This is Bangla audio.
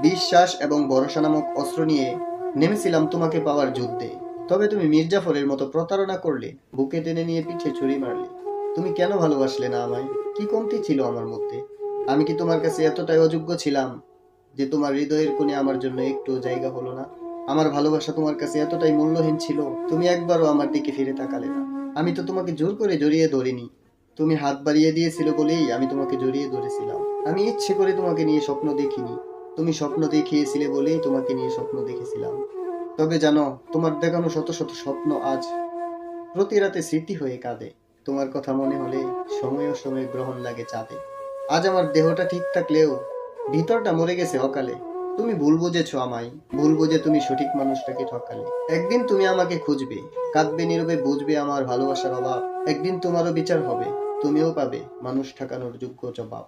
বিশ্বাস এবং ভরসা নামক অস্ত্র নিয়ে নেমেছিলাম তোমাকে পাওয়ার যুদ্ধে। তবে তুমি মির্জাফরের মতো প্রতারণা করলে, বুকে টেনে নিয়ে পিঠে ছুরি মারলে। তুমি কেন ভালোবাসলে না আমায়? কি কমতি ছিল আমার মধ্যে? আমি কি তোমার কাছে এতটাই অযোগ্য ছিলাম যে তোমার হৃদয়ের কোণে আমার জন্য একটু জায়গা হলো না? আমার ভালোবাসা তোমার কাছে এতটাই মূল্যহীন ছিল, তুমি একবারও আমার দিকে ফিরে তাকালে না। আমি তো তোমাকে জোর করে জড়িয়ে ধরিনি, তুমি হাত বাড়িয়ে দিয়েছিল বলেই আমি তোমাকে জড়িয়ে ধরেছিলাম। আমি ইচ্ছে করে তোমাকে নিয়ে স্বপ্ন দেখিনি, তুমি স্বপ্ন দেখিয়েছিলে বলেই তোমাকে নিয়ে স্বপ্ন দেখেছিলাম। তবে জানো, তোমার দেখানো শত শত স্বপ্ন আজ প্রতি রাতে স্মৃতি হয়ে কাঁদে। তোমার কথা মনে হলে সময়ে সময়ে গ্রহণ লাগে চাঁদে। আজ আমার দেহটা ঠিক থাকলেও ভিতরটা মরে গেছে অকালে। তুমি ভুল বুঝেছো আমায়, ভুল বুঝে তুমি সঠিক মানুষটাকে ঠকালে। একদিন তুমি আমাকে খুঁজবে, কাঁদবে নীরবে, বুঝবে আমার ভালোবাসার অভাব। একদিন তোমারও বিচার হবে, তুমিও পাবে মানুষ ঠকানোর যোগ্য জবাব।